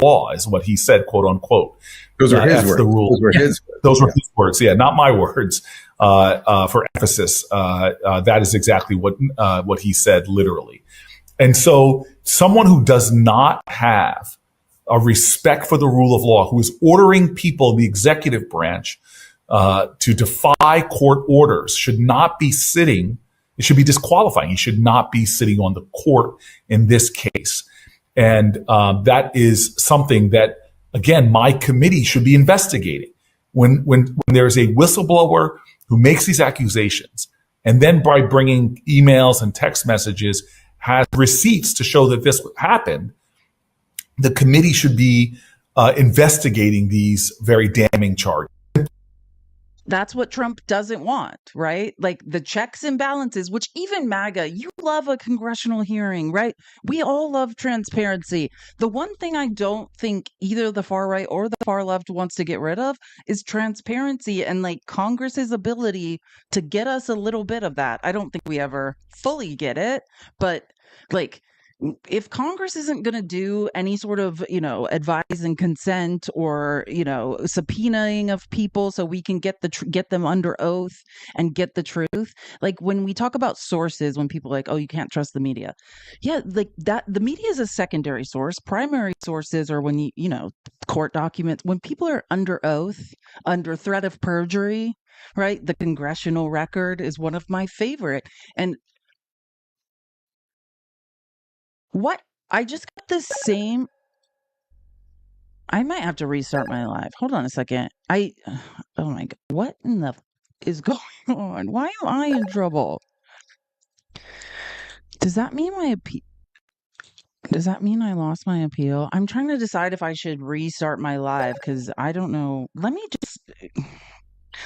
law, is what he said, quote unquote. Those are his words. The rule. Those were his words. Those were his words. Yeah, not my words. For emphasis, that is exactly what he said, literally. And so, someone who does not have a respect for the rule of law, who is ordering people in the executive branch to defy court orders, should not be sitting. It should be disqualifying. He should not be sitting on the court in this case. And that is something that, again, my committee should be investigating. When there's a whistleblower who makes these accusations, and then by bringing emails and text messages has receipts to show that this happened, the committee should be investigating these very damning charges. That's what Trump doesn't want, right? Like the checks and balances, which even MAGA, you love a congressional hearing, right? We all love transparency. The one thing I don't think either the far right or the far left wants to get rid of is transparency and like Congress's ability to get us a little bit of that. I don't think we ever fully get it, but like, if Congress isn't going to do any sort of, advise and consent or, subpoenaing of people so we can get them under oath and get the truth. Like when we talk about sources, when people are like, oh, you can't trust the media. Yeah, like that, the media is a secondary source. Primary sources are when court documents, when people are under oath, under threat of perjury, right? The congressional record is one of my favorite. And what? I just got the same. I might have to restart my live. Hold on a second. Oh my God. What in the is going on? Why am I in trouble? Does that mean Does that mean I lost my appeal? I'm trying to decide if I should restart my live because I don't know.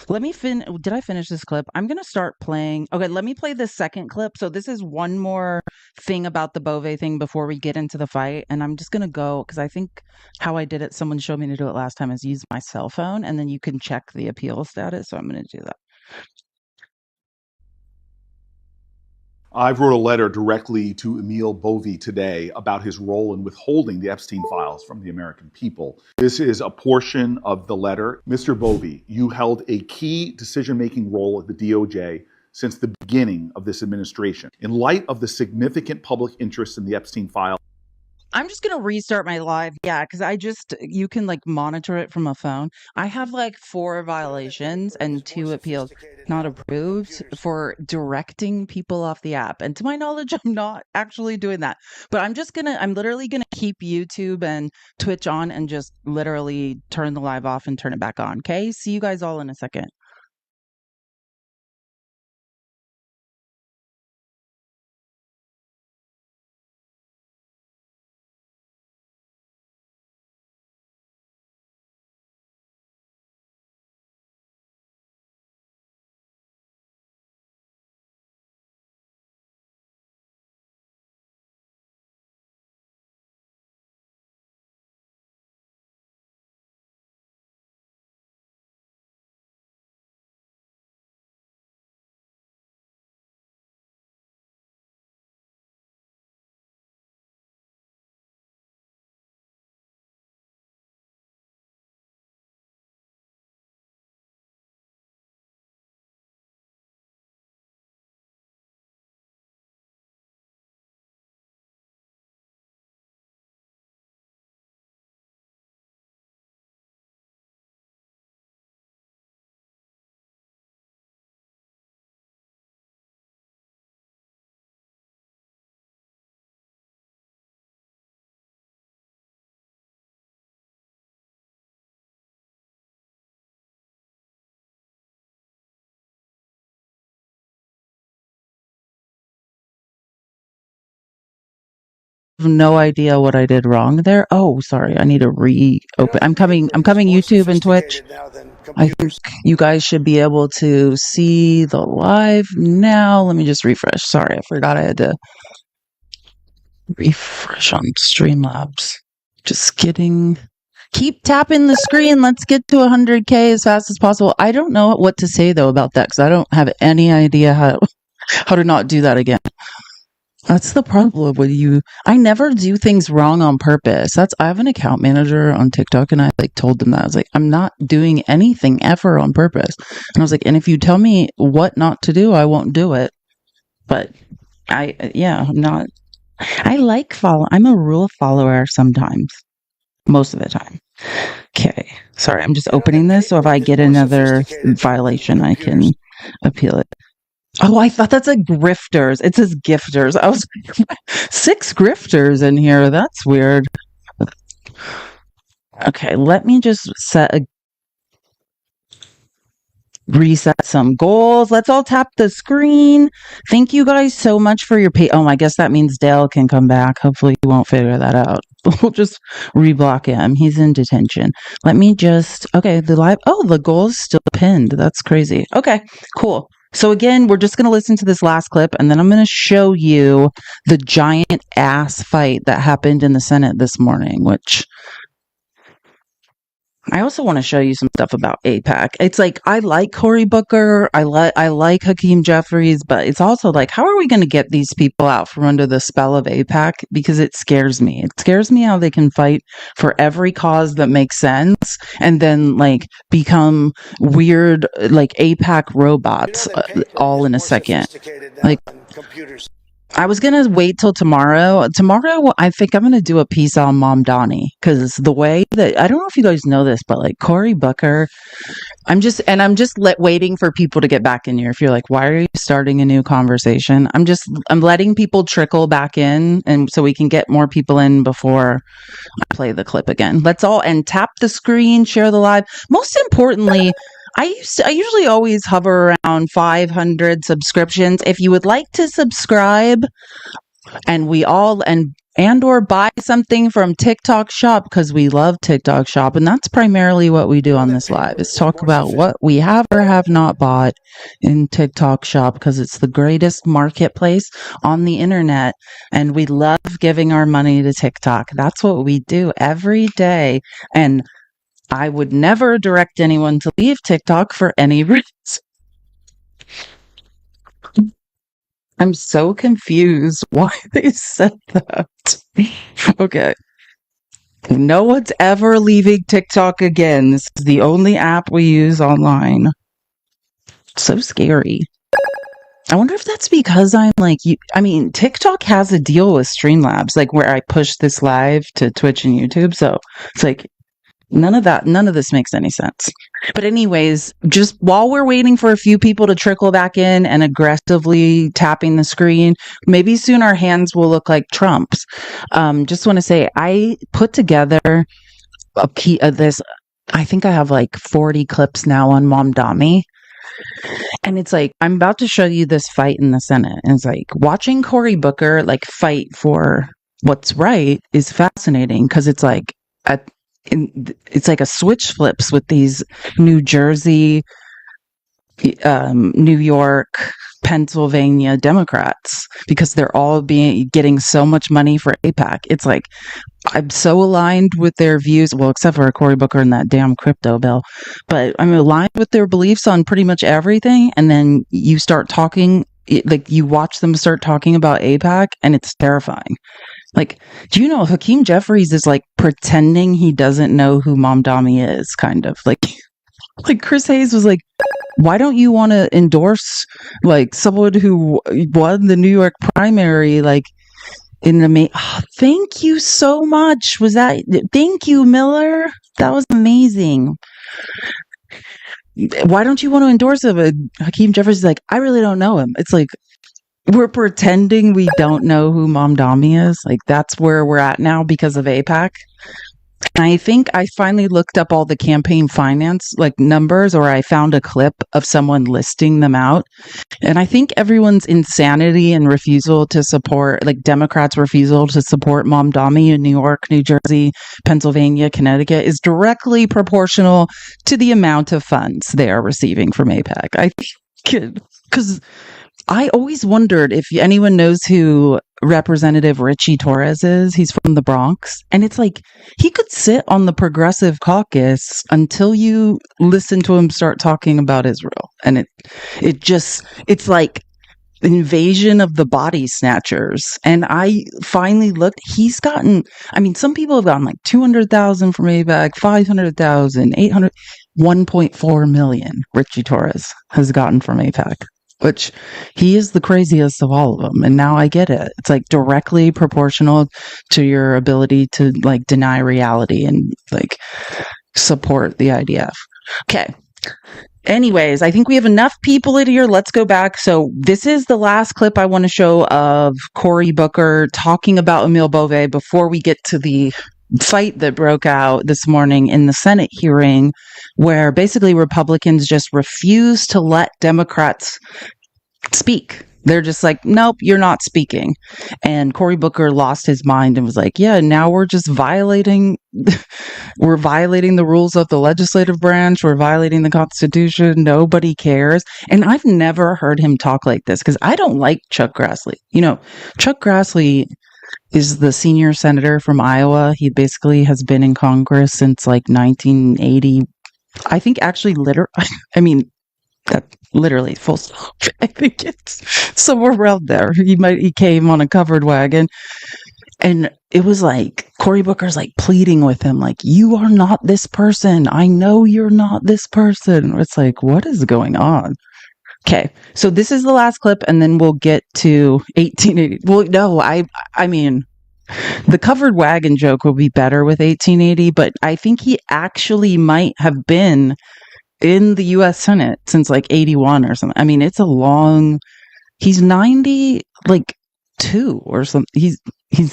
Did I finish this clip? I'm going to start playing. Okay, let me play the second clip. So this is one more thing about the Bove thing before we get into the fight. And I'm just going to go because I think how I did it, someone showed me to do it last time, is use my cell phone and then you can check the appeal status. So I'm going to do that. I wrote a letter directly to Emil Bovee today about his role in withholding the Epstein files from the American people. This is a portion of the letter. Mr. Bovee, you held a key decision-making role at the DOJ since the beginning of this administration. In light of the significant public interest in the Epstein files, I'm just going to restart my live. Yeah, because you can like monitor it from a phone. I have like 4 violations and 2 appeals not approved for directing people off the app. And to my knowledge, I'm not actually doing that. But I'm literally going to keep YouTube and Twitch on and just literally turn the live off and turn it back on. Okay, see you guys all in a second. No idea what I did wrong there. Oh, sorry. I need to reopen. I'm coming YouTube and Twitch. I think you guys should be able to see the live now. Let me just refresh. Sorry, I forgot I had to refresh on Streamlabs. Just kidding. Keep tapping the screen. Let's get to 100K as fast as possible. I don't know what to say though about that because I don't have any idea how to not do that again. That's the problem with you. I never do things wrong on purpose. I have an account manager on TikTok, and I like told them that I was like, I'm not doing anything ever on purpose. And I was like, and if you tell me what not to do, I won't do it. But I'm not. I like follow. I'm a rule follower sometimes, most of the time. Okay, sorry, I'm just opening this, so if I get another violation, I can appeal it. Oh, I thought that's a grifters. It says gifters. I was like, 6 grifters in here. That's weird. Okay, let me just reset some goals. Let's all tap the screen. Thank you guys so much for your pay. Oh, I guess that means Dale can come back. Hopefully he won't figure that out. We'll just reblock him. He's in detention. Let me just, okay, the goal is still pinned. That's crazy. Okay, cool. So again, we're just going to listen to this last clip, and then I'm going to show you the giant ass fight that happened in the Senate this morning, which I also want to show you some stuff about AIPAC. It's like, I like Cory Booker. I like Hakeem Jeffries, but it's also like, how are we going to get these people out from under the spell of AIPAC? Because it scares me. It scares me how they can fight for every cause that makes sense and then like become weird, like AIPAC robots all in a second. Like, I was going to wait till tomorrow. Tomorrow, I think I'm going to do a piece on Mom Donnie, because the way that, I don't know if you guys know this, but like Cory Booker, I'm just waiting for people to get back in here. If you're like, why are you starting a new conversation? I'm letting people trickle back in, and so we can get more people in before I play the clip again. Let's all, and tap the screen, share the live. Most importantly, I usually always hover around 500 subscriptions. If you would like to subscribe and or buy something from TikTok Shop, because we love TikTok Shop, and that's primarily what we do on this live, is talk about what we have or have not bought in TikTok Shop, because it's the greatest marketplace on the internet, and we love giving our money to TikTok. That's what we do every day, and I would never direct anyone to leave TikTok for any reason. I'm so confused why they said that. Okay. No one's ever leaving TikTok again. This is the only app we use online. So scary. I wonder if that's because I'm like, TikTok has a deal with Streamlabs, like where I push this live to Twitch and YouTube. So it's like, none of this makes any sense. But anyways, just while we're waiting for a few people to trickle back in and aggressively tapping the screen, maybe soon our hands will look like Trump's. Just want to say, I put together this, I think I have like 40 clips now on Mom Dami. And it's like, I'm about to show you this fight in the Senate. And it's like, watching Cory Booker like fight for what's right is fascinating, because it's like, it's like a switch flips with these New Jersey, New York, Pennsylvania Democrats, because they're all getting so much money for AIPAC. It's like, I'm so aligned with their views, well, except for Cory Booker and that damn crypto bill, but I'm aligned with their beliefs on pretty much everything. And then you start talking, like you watch them start talking about AIPAC, and it's terrifying. Like, do you know Hakeem Jeffries is like pretending he doesn't know who Mom Dami is, kind of like Chris Hayes was like, why don't you want to endorse like someone who won the New York primary, like in the thank you so much. Thank you, Miller. That was amazing. Why don't you want to endorse him? And Hakeem Jeffries is like, I really don't know him. It's like, we're pretending we don't know who Mom Dami is. Like, that's where we're at now because of AIPAC. And I think I finally looked up all the campaign finance like numbers, or I found a clip of someone listing them out. And I think everyone's insanity and refusal to support, like Democrats' refusal to support Mom Dami in New York, New Jersey, Pennsylvania, Connecticut is directly proportional to the amount of funds they are receiving from AIPAC. I think, because I always wondered if anyone knows who Representative Richie Torres is. He's from the Bronx. And it's like, he could sit on the Progressive Caucus until you listen to him start talking about Israel. And it's like, invasion of the body snatchers. And I finally looked, he's gotten, I mean, some people have gotten like 200,000 from ABAC, 500,000, 800, 1.4 million Richie Torres has gotten from APAC, which he is the craziest of all of them. And now I get it. It's like directly proportional to your ability to like deny reality and like support the IDF. Okay. Anyways, I think we have enough people in here. Let's go back. So this is the last clip I want to show of Cory Booker talking about Emile Bove before we get to the fight that broke out this morning in the Senate hearing, where basically Republicans just refuse to let Democrats speak. They're just like, nope, you're not speaking. And Cory Booker lost his mind and was like, yeah, now we're just violating the rules of the legislative branch. We're violating the Constitution. Nobody cares. And I've never heard him talk like this because I don't like Chuck Grassley. You know, Chuck Grassley is the senior senator from Iowa. He basically has been in Congress since like 1980. I think actually that literally full stop. I think it's somewhere around there. He came on a covered wagon, and it was like Cory Booker's like pleading with him, like, you are not this person. I know you're not this person. It's like, what is going on? Okay, so this is the last clip, and then we'll get to 1880. Well, no, I mean, the covered wagon joke will be better with 1880, but I think he actually might have been in the U.S. Senate since like 81 or something. I mean, it's a long, he's 90, like 2 or something. He's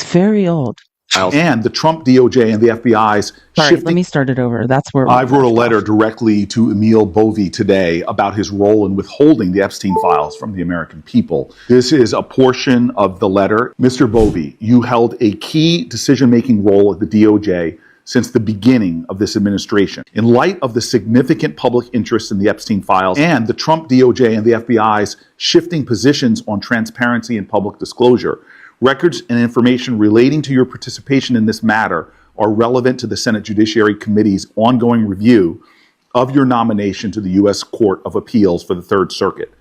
very old. And the Trump DOJ and the FBI's Sorry, shifting. let me start it over. That's where I wrote a letter directly to Emile Bove today about his role in withholding the Epstein files from the American people. This is a portion of the letter. Mr. Bove, you held a key decision-making role at the DOJ since the beginning of this administration. In light of the significant public interest in the Epstein files and the Trump DOJ and the FBI's shifting positions on transparency and public disclosure, records and information relating to your participation in this matter are relevant to the Senate Judiciary Committee's ongoing review of your nomination to the U.S. Court of Appeals for the Third Circuit.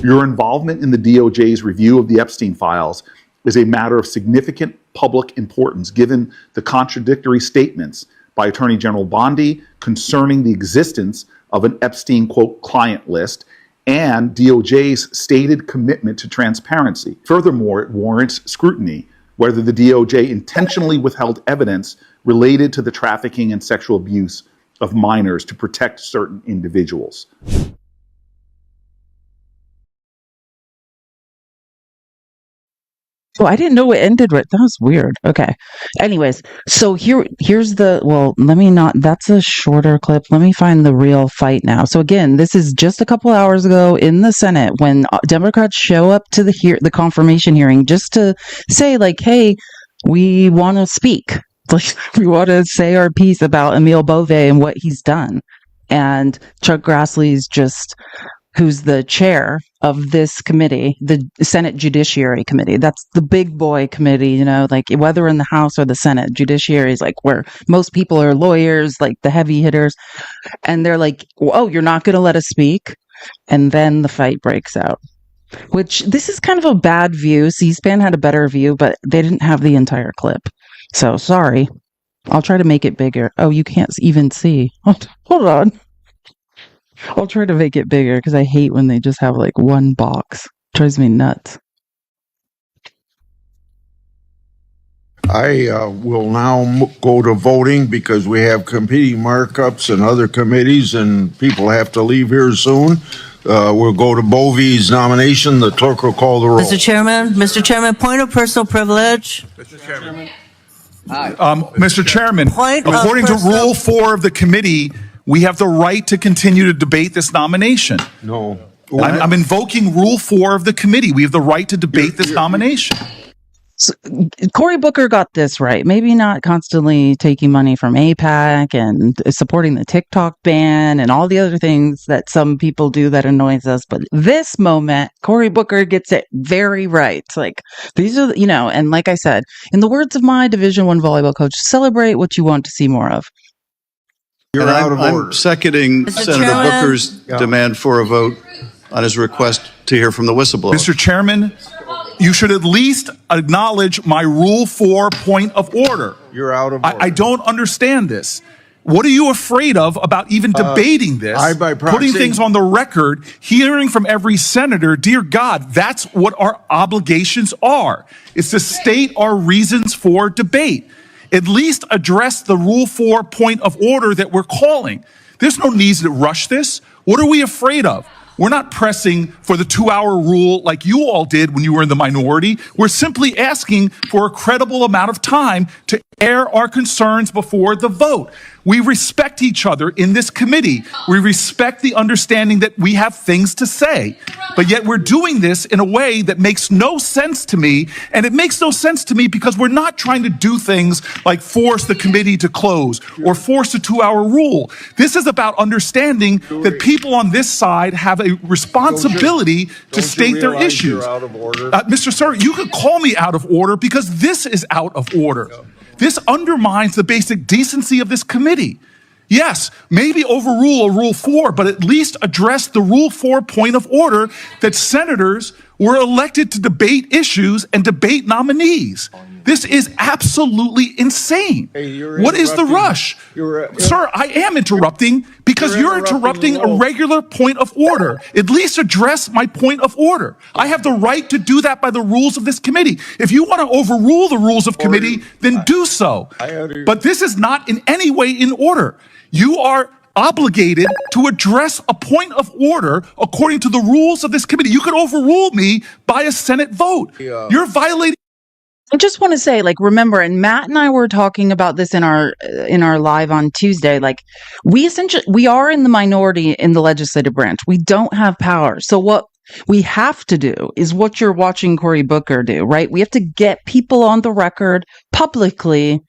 Your involvement in the DOJ's review of the Epstein files is a matter of significant public importance given the contradictory statements by Attorney General Bondi concerning the existence of an Epstein, quote, client list and DOJ's stated commitment to transparency. Furthermore, it warrants scrutiny whether the DOJ intentionally withheld evidence related to the trafficking and sexual abuse of minors to protect certain individuals. Oh, I didn't know it ended with that. Was weird. Okay. Anyways, so here's the, well, that's a shorter clip. Let me find the real fight now. So again, this is just a couple hours ago in the Senate when Democrats show up to the confirmation hearing just to say like, hey, we want to speak. Like, we want to say our piece about Emile Bove and what he's done. And Chuck Grassley's who's the chair of this committee, the Senate Judiciary Committee. That's the big boy committee, you know, like whether in the House or the Senate, Judiciary is like where most people are lawyers, like the heavy hitters. And they're like, oh, you're not going to let us speak? And then the fight breaks out, which this is kind of a bad view. C-SPAN had a better view, but they didn't have the entire clip. So sorry. I'll try to make it bigger. Oh, you can't even see. Hold on. I'll try to make it bigger because I hate when they just have like one box. It drives me nuts. I will now go to voting because we have competing markups and other committees and people have to leave here soon. We'll go to Bove's nomination. The clerk will call the roll. Mr. Chairman, point of personal privilege. Mr. Chairman. Mr. Chairman, according to Rule 4 of the committee, we have the right to continue to debate this nomination. No. I'm invoking Rule 4 of the committee. We have the right to debate this nomination. So, Cory Booker got this right. Maybe not constantly taking money from AIPAC and supporting the TikTok ban and all the other things that some people do that annoys us. But this moment, Cory Booker gets it very right. Like, these are, you know, and like I said, in the words of my Division I volleyball coach, celebrate what you want to see more of. You're out of order. I'm seconding Senator Booker's demand for a vote. on his request to hear from the whistleblower. Mr. Chairman, you should at least acknowledge my Rule 4 point of order. You're out of order. I don't understand this. What are you afraid of about even debating this? by proxy. Putting things on the record, hearing from every senator, dear God, that's what our obligations are. It's to state our reasons for debate. At least address the Rule 4 point of order that we're calling. There's no need to rush this. What are we afraid of? We're not pressing for the 2-hour rule like you all did when you were in the minority. We're simply asking for a credible amount of time to air our concerns before the vote. We respect each other in this committee. We respect the understanding that we have things to say. But yet we're doing this in a way that makes no sense to me. And it makes no sense to me because we're not trying to do things like force the committee to close or force a 2-hour rule. This is about understanding that people on this side have a responsibility to state their issues. Out of order? Mr. Sir, you could call me out of order because this is out of order. This undermines the basic decency of this committee. Yes, maybe overrule a Rule 4, but at least address the Rule 4 point of order that senators were elected to debate issues and debate nominees. This is absolutely insane. Hey, what is the rush? Sir, I am interrupting because you're interrupting a regular point of order. At least address my point of order. I have the right to do that by the rules of this committee. If you want to overrule the rules of committee, then do so. But this is not in any way in order. You are obligated to address a point of order according to the rules of this committee. You could overrule me by a Senate vote. You're violating. I just want to say, like, remember, and Matt and I were talking about this in our live on Tuesday. Like, we are in the minority in the legislative branch. We don't have power. So what we have to do is what you're watching Cory Booker do, right? We have to get people on the record publicly,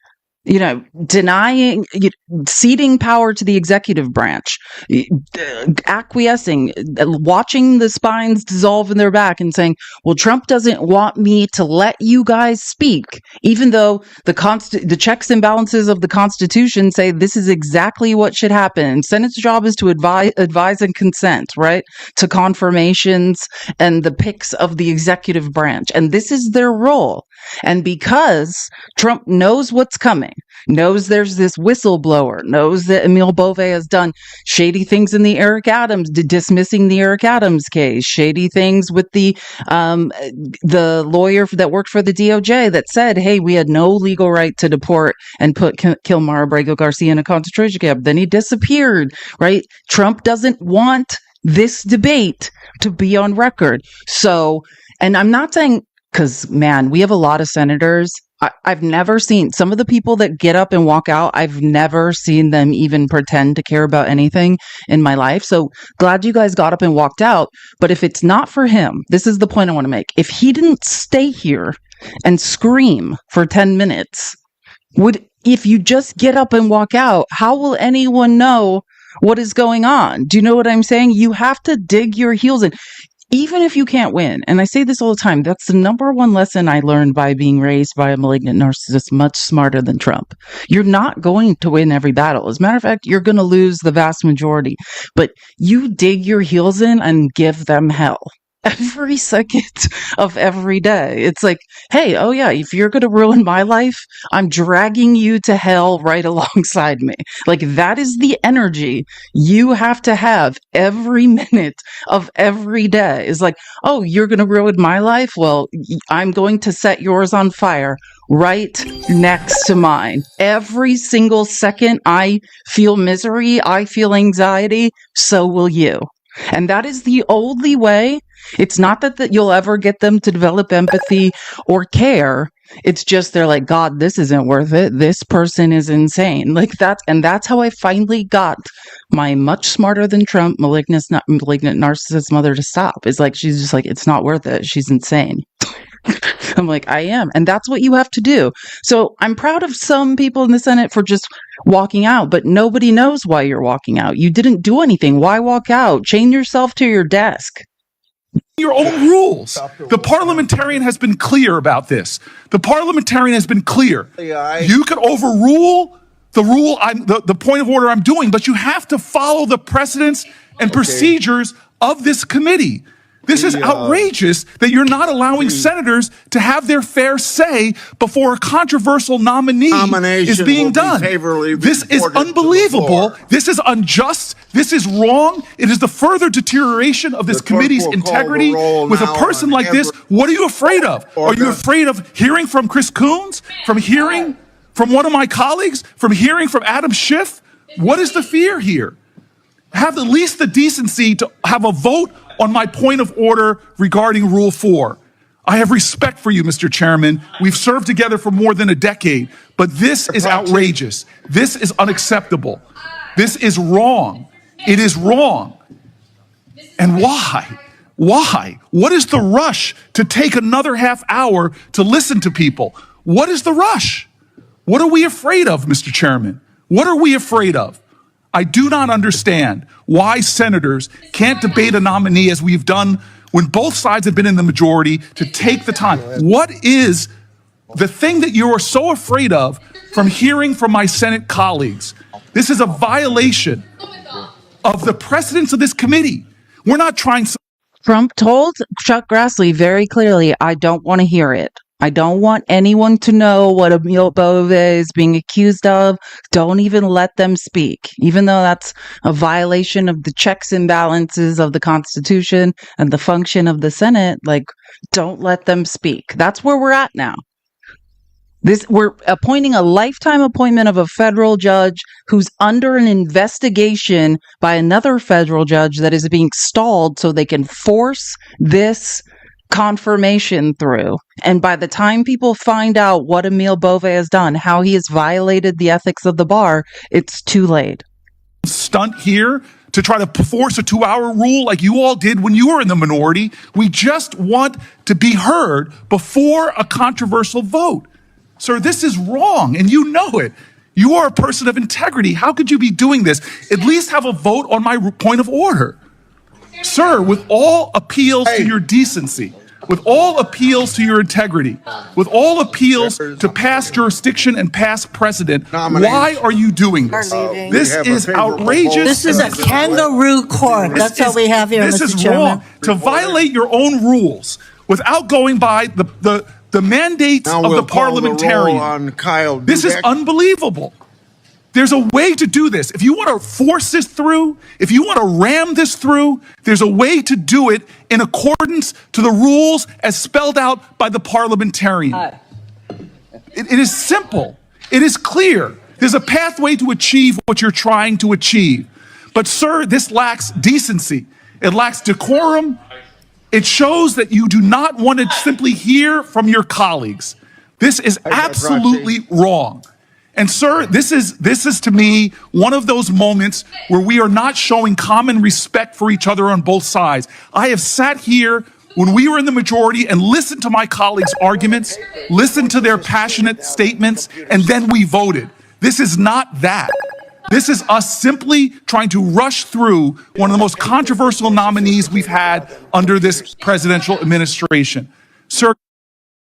denying, ceding power to the executive branch, acquiescing, watching the spines dissolve in their back and saying, well, Trump doesn't want me to let you guys speak, even though the checks and balances of the Constitution say this is exactly what should happen. Senate's job is to advise and consent, right, to confirmations and the picks of the executive branch. And this is their role. And because Trump knows what's coming, knows there's this whistleblower, knows that Emil Bove has done shady things in the Eric Adams, dismissing the Eric Adams case, shady things with the lawyer that worked for the DOJ that said, hey, we had no legal right to deport and kill Mara Abrego Garcia in a concentration camp. Then he disappeared, right? Trump doesn't want this debate to be on record. So, and I'm not saying, because, man, we have a lot of senators. I've never seen some of the people that get up and walk out. I've never seen them even pretend to care about anything in my life. So glad you guys got up and walked out. But if it's not for him, this is the point I want to make. If he didn't stay here and scream for 10 minutes, if you just get up and walk out, how will anyone know what is going on? Do you know what I'm saying? You have to dig your heels in. Even if you can't win, and I say this all the time, that's the number one lesson I learned by being raised by a malignant narcissist much smarter than Trump. You're not going to win every battle. As a matter of fact, you're going to lose the vast majority. But you dig your heels in and give them hell. Every second of every day. It's like, hey, oh yeah, if you're going to ruin my life, I'm dragging you to hell right alongside me. Like, that is the energy you have to have every minute of every day. Is like, oh, you're going to ruin my life? Well, I'm going to set yours on fire right next to mine. Every single second I feel misery, I feel anxiety, so will you. And that is the only way. It's not that you'll ever get them to develop empathy or care. It's just they're like, God, this isn't worth it. This person is insane. Like that. And that's how I finally got my much smarter than Trump malignant narcissist mother to stop. It's like, she's just like, it's not worth it. She's insane. I'm like, I am. And that's what you have to do. So I'm proud of some people in the Senate for just walking out, but nobody knows why you're walking out. You didn't do anything. Why walk out? Chain yourself to your desk. Your own rules. The parliamentarian has been clear about this. The parliamentarian has been clear. You could overrule the rule, the point of order I'm doing, but you have to follow the precedents and procedures of this committee. This is outrageous that you're not allowing senators to have their fair say before a controversial nominee is being done. This is unbelievable. This is unjust. This is wrong. It is the further deterioration of this committee's integrity. With a person like this, what are you afraid of? Are you afraid of hearing from Chris Coons? From hearing from one of my colleagues? From hearing from Adam Schiff? What is the fear here? Have at least the decency to have a vote on my point of order regarding Rule 4. I have respect for you, Mr. Chairman. We've served together for more than a decade, but this is outrageous. This is unacceptable. This is wrong. It is wrong. And why? Why? What is the rush to take another half hour to listen to people? What is the rush? What are we afraid of, Mr. Chairman? What are we afraid of? I do not understand why senators can't debate a nominee as we've done when both sides have been in the majority to take the time. What is the thing that you are so afraid of from hearing from my Senate colleagues? This is a violation of the precedents of this committee. We're not trying. Trump told Chuck Grassley very clearly, I don't want to hear it. I don't want anyone to know what Emil Bove is being accused of. Don't even let them speak, even though that's a violation of the checks and balances of the Constitution and the function of the Senate. Like, don't let them speak. That's where we're at now. We're appointing a lifetime appointment of a federal judge who's under an investigation by another federal judge that is being stalled so they can force this confirmation through. And by the time people find out what Emil Bove has done, how he has violated the ethics of the bar, it's too late. Stunt here to try to force a 2-hour rule like you all did when you were in the minority. We just want to be heard before a controversial vote. Sir, this is wrong, and you know it. You are a person of integrity. How could you be doing this? At least have a vote on my point of order. Sir, with all appeals to your decency, with all appeals to your integrity, with all appeals to past jurisdiction and past precedent, why are you doing this? This is outrageous. This is a kangaroo court. That's all we have here, This Mr. is Chairman. wrong. To violate your own rules without going by the mandates of the parliamentarian. This is unbelievable. There's a way to do this. If you want to force this through, if you want to ram this through, there's a way to do it in accordance to the rules as spelled out by the parliamentarian. It is simple. It is clear. There's a pathway to achieve what you're trying to achieve. But sir, this lacks decency. It lacks decorum. It shows that you do not want to simply hear from your colleagues. This is absolutely wrong. And sir, this is to me one of those moments where we are not showing common respect for each other on both sides. I have sat here when we were in the majority and listened to my colleagues' arguments, listened to their passionate statements, and then we voted. This is not that. This is us simply trying to rush through one of the most controversial nominees we've had under this presidential administration. Sir,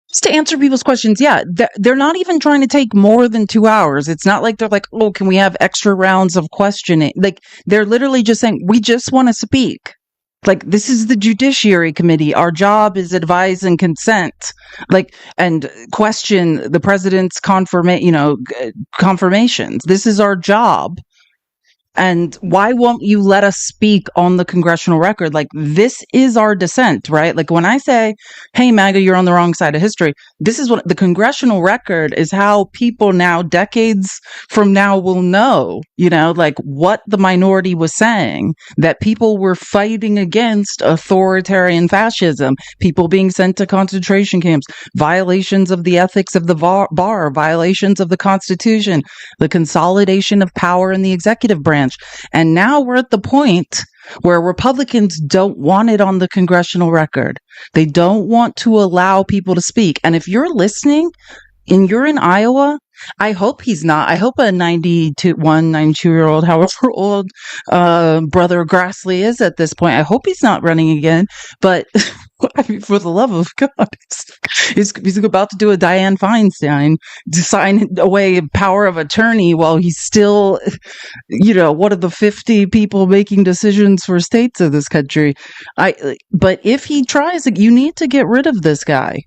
Just to answer people's questions, yeah, they're not even trying to take more than 2 hours. It's not like they're like, oh, can we have extra rounds of questioning? Like, they're literally just saying, we just want to speak. Like, this is the Judiciary Committee. Our job is advise and consent, like, and question the president's confirmations. This is our job. And why won't you let us speak on the congressional record? Like, this is our dissent, right? Like, when I say, hey, MAGA, you're on the wrong side of history, this is what the congressional record is, how people now, decades from now, will know, like what the minority was saying, that people were fighting against authoritarian fascism, people being sent to concentration camps, violations of the ethics of the bar, violations of the Constitution, the consolidation of power in the executive branch. And now we're at the point where Republicans don't want it on the congressional record. They don't want to allow people to speak. And if you're listening and you're in Iowa I hope he's not. I hope a 92-year-old, however old, brother Grassley is at this point. I hope he's not running again. But I mean, for the love of God, he's about to do a Dianne Feinstein to sign away power of attorney while he's still, one of the 50 people making decisions for states of this country. But if he tries, you need to get rid of this guy.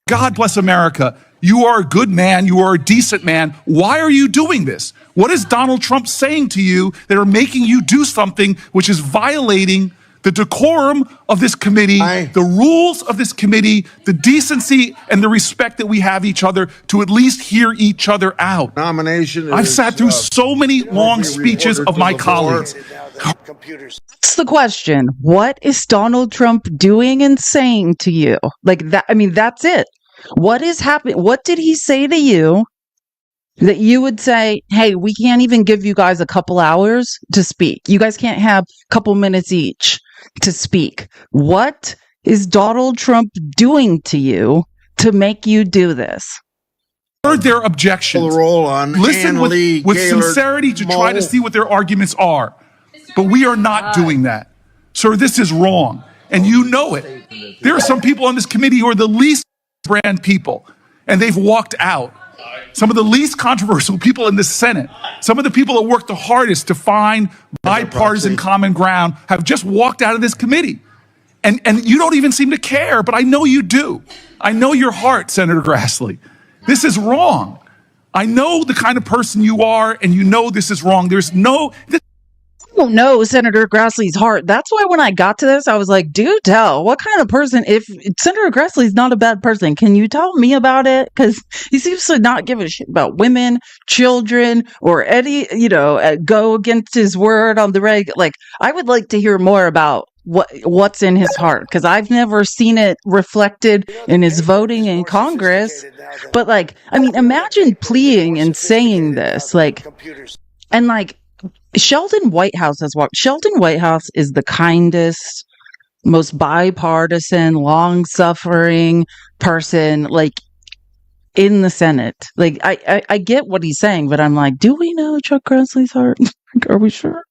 God bless America. You are a good man. You are a decent man. Why are you doing this? What is Donald Trump saying to you that are making you do something which is violating the decorum of this committee, the rules of this committee, the decency and the respect that we have each other to at least hear each other out? I've sat through so many long speeches of my colleagues. That's the question. What is Donald Trump doing and saying to you? Like that. I mean, that's it. What is happening? What did he say to you that you would say, hey, we can't even give you guys a couple hours to speak. You guys can't have a couple minutes each to speak. What is Donald Trump doing to you to make you do this? Heard their objections. Listen with sincerity to try to see what their arguments are. But we are not doing that. Sir, this is wrong. And you know it. There are some people on this committee who are the least brand people, and they've walked out. Some of the least controversial people in the Senate, some of the people that worked the hardest to find bipartisan common ground have just walked out of this committee. And you don't even seem to care, but I know you do. I know your heart, Senator Grassley. This is wrong. I know the kind of person you are, and you know this is wrong. I don't know Senator Grassley's heart. That's why when I got to this, I was like, do tell. What kind of person, if Senator Grassley's not a bad person, can you tell me about it? Because he seems to not give a shit about women, children, or any, go against his word on the reg. Like, I would like to hear more about what's in his heart, because I've never seen it reflected in his voting in Congress. But imagine pleading and saying this, Sheldon Whitehouse has walked. Sheldon Whitehouse is the kindest, most bipartisan, long-suffering person, in the Senate. I get what he's saying, but I'm like, do we know Chuck Grassley's heart? Are we sure?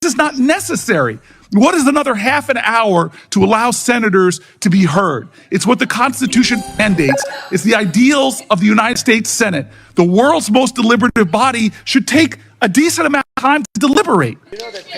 This is not necessary. What is another half an hour to allow senators to be heard? It's what the Constitution mandates. It's the ideals of the United States Senate. The world's most deliberative body should take a decent amount of time to deliberate.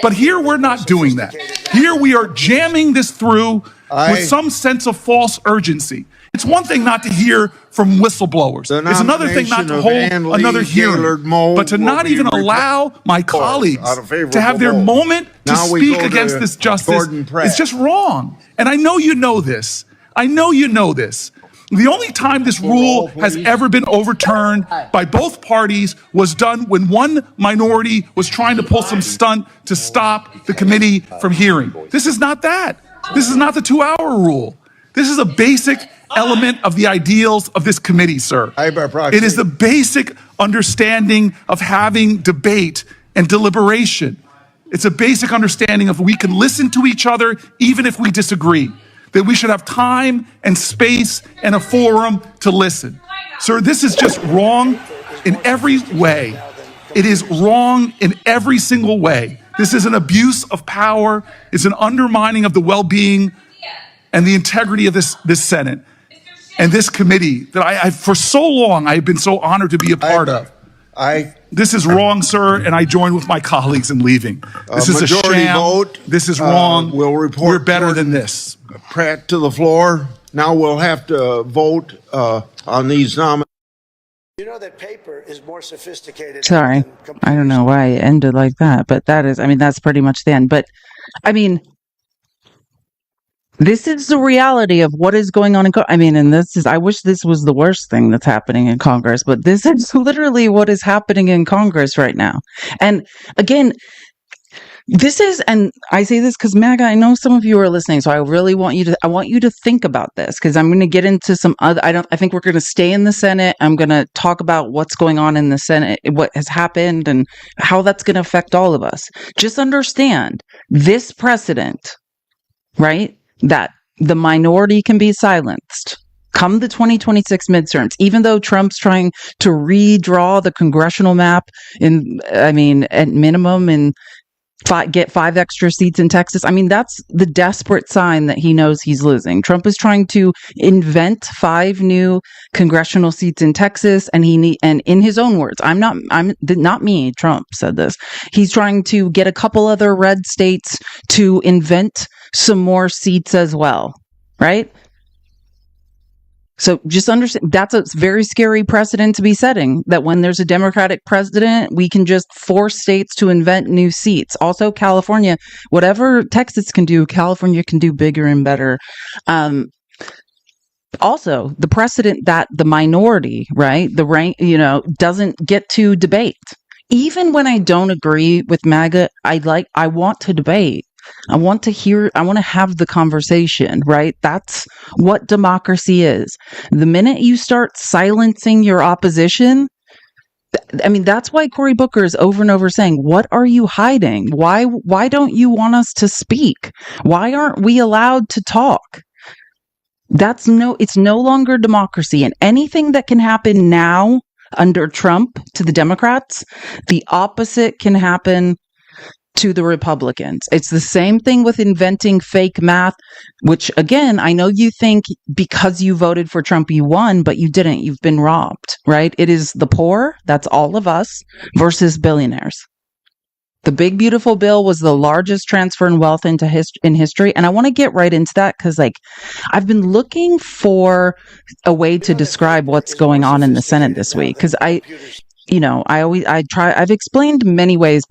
But here we're not doing that. Here we are jamming this through with some sense of false urgency. It's one thing not to hear from whistleblowers. It's another thing not to hold another hearing, but to not even allow my colleagues to have their moment to speak against this justice is just wrong. And I know you know this. I know you know this. The only time this rule has ever been overturned by both parties was done when one minority was trying to pull some stunt to stop the committee from hearing. This is not that. This is not the 2-hour rule. This is a basic element of the ideals of this committee, sir. It is the basic understanding of having debate and deliberation. It's a basic understanding of we can listen to each other even if we disagree, that we should have time and space and a forum to listen. Sir, this is just wrong in every way. It is wrong in every single way. This is an abuse of power. It's an undermining of the well-being and the integrity of this Senate and this committee that I for so long, I've been so honored to be a part of. This is wrong, sir, and I join with my colleagues in leaving. This is a sham. Vote. This is wrong. We're better than this. Pratt to the floor. Now we'll have to vote on these nominations. You know that paper is more sophisticated. Sorry, I don't know why it ended like that, but that's pretty much the end. But this is the reality of what is going on in I wish this was the worst thing that's happening in Congress, but this is literally what is happening in Congress right now. And again, and I say this because MAGA, I know some of you are listening, so I really want you to think about this, because I'm going to get into some other, I think we're going to stay in the Senate. I'm going to talk about what's going on in the Senate, what has happened and how that's going to affect all of us. Just understand this precedent, right? That the minority can be silenced. come the 2026 midterms, even though Trump's trying to redraw the congressional map at minimum and get 5 extra seats in Texas. I mean, that's the desperate sign that he knows he's losing. Trump is trying to invent 5 new congressional seats in Texas, and and in his own words, I'm not me, Trump said this. He's trying to get a couple other red states to invent some more seats as well, right? So just understand that's a very scary precedent to be setting, that when there's a Democratic president, we can just force states to invent new seats. Also, California, whatever Texas can do, California can do bigger and better. Also, the precedent that the minority, right, the rank, doesn't get to debate. Even when I don't agree with MAGA, I want to debate. I want to have the conversation, right? That's what democracy is. The minute you start silencing your opposition, that's why Cory Booker is over and over saying, what are you hiding? Why don't you want us to speak? Why aren't we allowed to talk? It's no longer democracy. And anything that can happen now under Trump to the Democrats, the opposite can happen to the Republicans. It's the same thing with inventing fake math, which again, I know you think because you voted for Trump, you won, but you didn't. You've been robbed, right? It is the poor, that's all of us, versus billionaires. The big beautiful bill was the largest transfer in wealth in history. And I want to get right into that because I've been looking for a way to describe what's going on in the Senate this week. Because I've explained many ways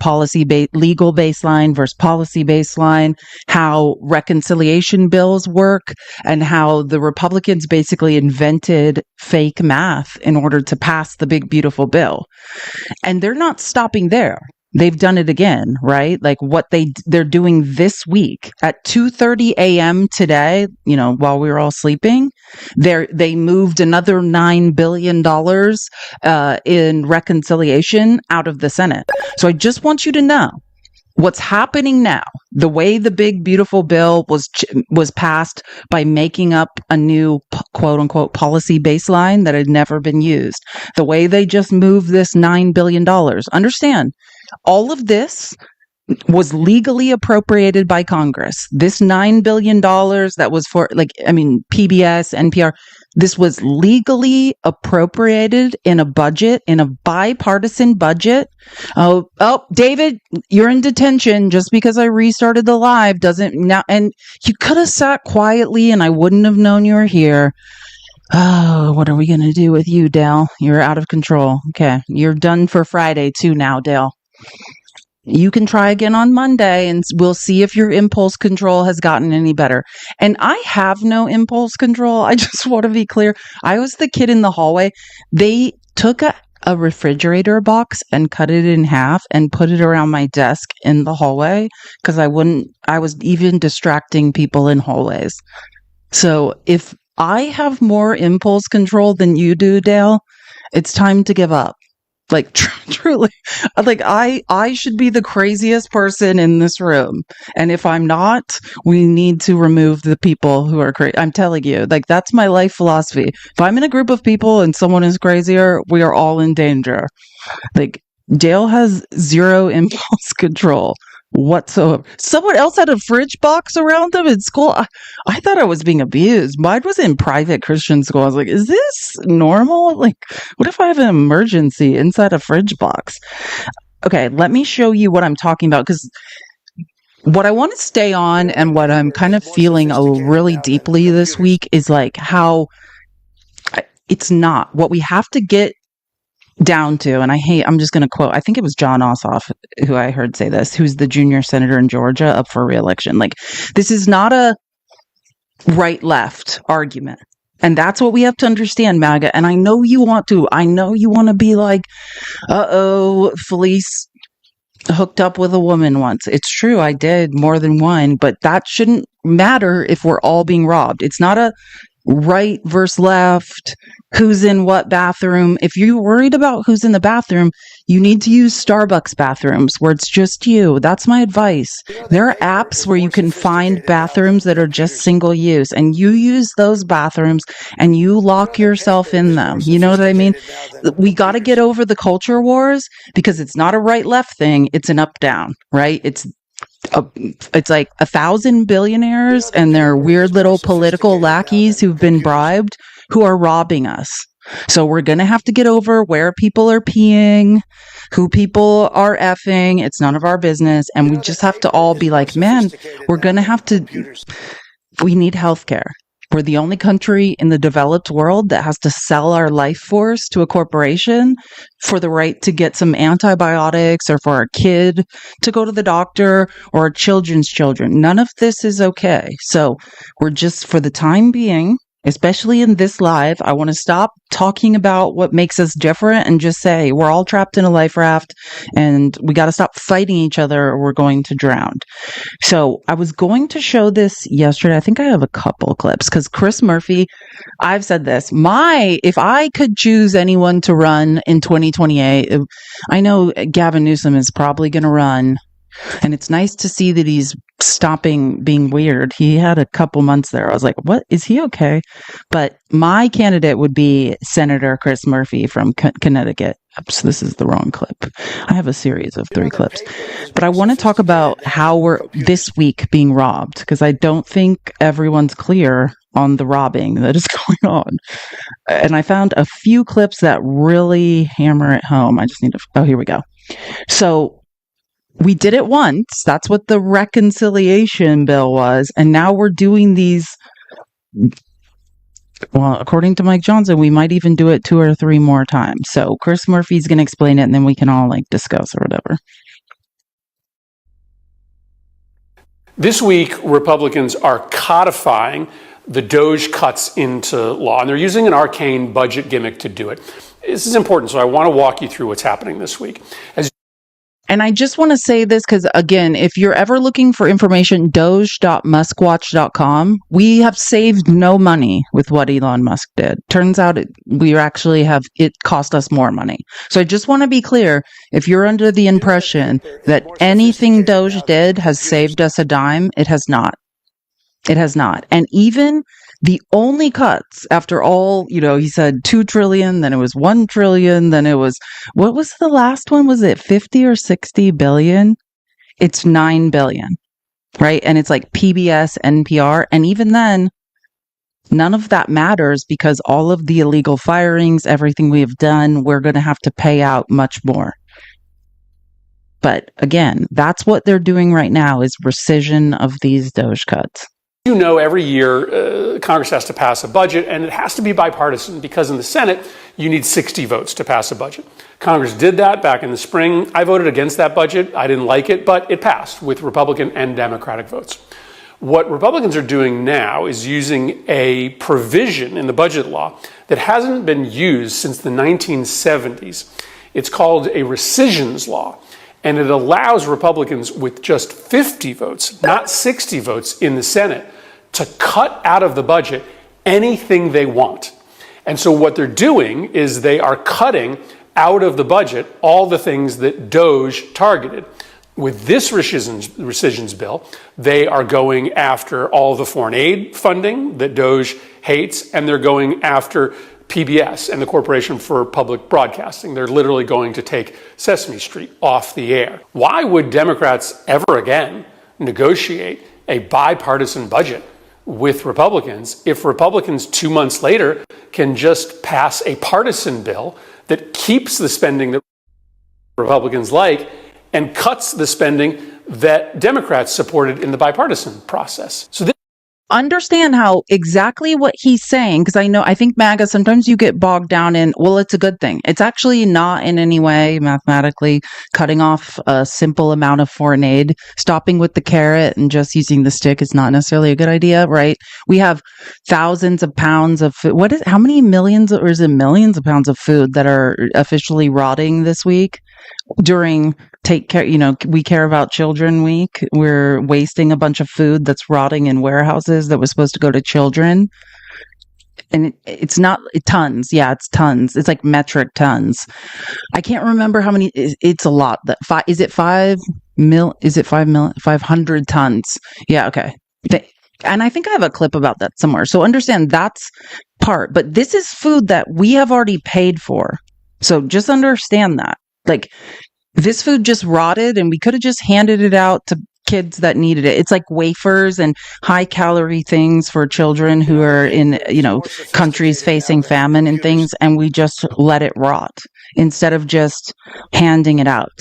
legal baseline versus policy baseline, how reconciliation bills work, and how the Republicans basically invented fake math in order to pass the big beautiful bill. And they're not stopping there. They've done it again, right? Like what they're doing this week at 2:30 a.m. today, while we were all sleeping, they moved another $9 billion in reconciliation out of the Senate. So I just want you to know what's happening now. The way the big beautiful bill was passed by making up a new quote unquote policy baseline that had never been used. The way they just moved this $9 billion. Understand, all of this was legally appropriated by Congress. This $9 billion that was for PBS, NPR, this was legally appropriated in a budget, in a bipartisan budget. Oh, David, you're in detention just because I restarted the live doesn't now, and you could have sat quietly and I wouldn't have known you were here. Oh, what are we going to do with you, Dale? You're out of control. Okay. You're done for Friday too now, Dale. You can try again on Monday and we'll see if your impulse control has gotten any better. And I have no impulse control. I just want to be clear. I was the kid in the hallway. They took a refrigerator box and cut it in half and put it around my desk in the hallway because I was even distracting people in hallways. So if I have more impulse control than you do, Dale, it's time to give up. Truly, I should be the craziest person in this room. And if I'm not, we need to remove the people who are crazy. I'm telling you, that's my life philosophy. If I'm in a group of people and someone is crazier, we are all in danger. Dale has zero impulse control whatsoever. Someone else had a fridge box around them in school. I thought I was being abused. Mine was in private Christian school. I was like, is this normal? What if I have an emergency inside a fridge box? Okay, let me show you what I'm talking about, because what I want to stay on and what I'm kind of feeling really deeply this week is how it's not what we have to get down to, and I'm just going to quote, I think it was John Ossoff who I heard say this, who's the junior senator in Georgia up for re-election. This is not a right-left argument. And that's what we have to understand, MAGA. And I know you want to be Felice hooked up with a woman once. It's true, I did, more than one, but that shouldn't matter if we're all being robbed. It's not a right versus left, who's in what bathroom. If you're worried about who's in the bathroom, You need to use Starbucks bathrooms where it's just you. That's my advice. There are apps where you can find bathrooms that are just single use, and you use those bathrooms and you lock yourself in them. You know what I mean? We got to get over the culture wars because it's not a right left thing. It's an up down, right? It's like 1,000 billionaires and their weird little political lackeys who've been bribed who are robbing us. So we're going to have to get over where people are peeing, who people are effing. It's none of our business. And we just have to all be like, man, we're going to have to, we need healthcare. We're the only country in the developed world that has to sell our life force to a corporation for the right to get some antibiotics or for our kid to go to the doctor or our children's children. None of this is okay. So we're just, for the time being, especially in this live, I want to stop talking about what makes us different and just say we're all trapped in a life raft and we got to stop fighting each other or we're going to drown. So I was going to show this yesterday. I think I have a couple clips because Chris Murphy, I've said this, if I could choose anyone to run in 2028, I know Gavin Newsom is probably going to run. And it's nice to see that he's stopping being weird. He had a couple months there. I was like, what? Is he okay? But my candidate would be Senator Chris Murphy from Connecticut. Oops, this is the wrong clip. I have a series of 3 clips. But I want to talk about how we're this week being robbed, because I don't think everyone's clear on the robbing that is going on. And I found a few clips that really hammer it home. I just need to, oh, here we go. So we did it once. That's what the reconciliation bill was. And now we're doing these. Well, according to Mike Johnson, we might even do it 2 or 3 more times. So Chris Murphy's going to explain it and then we can all discuss or whatever. This week, Republicans are codifying the DOGE cuts into law, and they're using an arcane budget gimmick to do it. This is important, so I want to walk you through what's happening this week. And I just want to say this because, again, if you're ever looking for information, doge.muskwatch.com, we have saved no money with what Elon Musk did. Turns out it cost us more money. So I just want to be clear, if you're under the impression that anything Doge did has saved us a dime, it has not. It has not. And even the only cuts after all, he said 2 trillion, then it was 1 trillion, then it was, what was the last one? Was it 50 or 60 billion? It's 9 billion, right? And it's like PBS, NPR. And even then, none of that matters because all of the illegal firings, everything we have done, we're going to have to pay out much more. But again, that's what they're doing right now is rescission of these Doge cuts. Every year Congress has to pass a budget, and it has to be bipartisan because in the Senate, you need 60 votes to pass a budget. Congress did that back in the spring. I voted against that budget. I didn't like it, but it passed with Republican and Democratic votes. What Republicans are doing now is using a provision in the budget law that hasn't been used since the 1970s. It's called a rescissions law. And it allows Republicans with just 50 votes, not 60 votes in the Senate, to cut out of the budget anything they want. And so what they're doing is they are cutting out of the budget all the things that DOGE targeted. With this rescissions bill, they are going after all the foreign aid funding that DOGE hates, and they're going after PBS and the Corporation for Public Broadcasting. They're literally going to take Sesame Street off the air. Why would Democrats ever again negotiate a bipartisan budget with Republicans if Republicans 2 months later can just pass a partisan bill that keeps the spending that Republicans like and cuts the spending that Democrats supported in the bipartisan process? So understand how exactly what he's saying, because I think MAGA, sometimes you get bogged down in, well, it's a good thing. It's actually not in any way mathematically cutting off a simple amount of foreign aid. Stopping with the carrot and just using the stick is not necessarily a good idea, right? We have thousands of pounds of food. How many millions, or is it millions of pounds of food that are officially rotting this week during Take Care, We Care About Children Week? We're wasting a bunch of food that's rotting in warehouses that was supposed to go to children. and it's not tons. Yeah, it's tons. It's like metric tons. I can't remember how many. It's a lot. Is it 500 tons? Yeah. Okay. And I think I have a clip about that somewhere. So understand that's part, but this is food that we have already paid for. So just understand that. Like, this food just rotted and we could have just handed it out to kids that needed it. It's like wafers and high calorie things for children who are in, countries facing famine and things. And we just let it rot instead of just handing it out.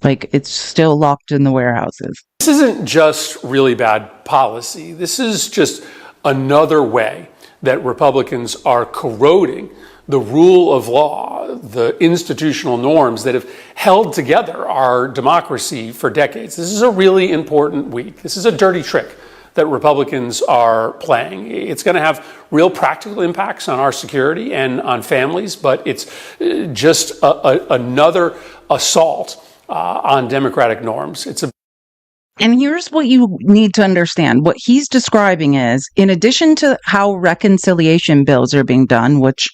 Like, it's still locked in the warehouses. This isn't just really bad policy. This is just another way that Republicans are corroding the rule of law, the institutional norms that have held together our democracy for decades. This is a really important week. This is a dirty trick that Republicans are playing. It's going to have real practical impacts on our security and on families, but it's just another assault on democratic norms. And here's what you need to understand. What he's describing is, in addition to how reconciliation bills are being done, which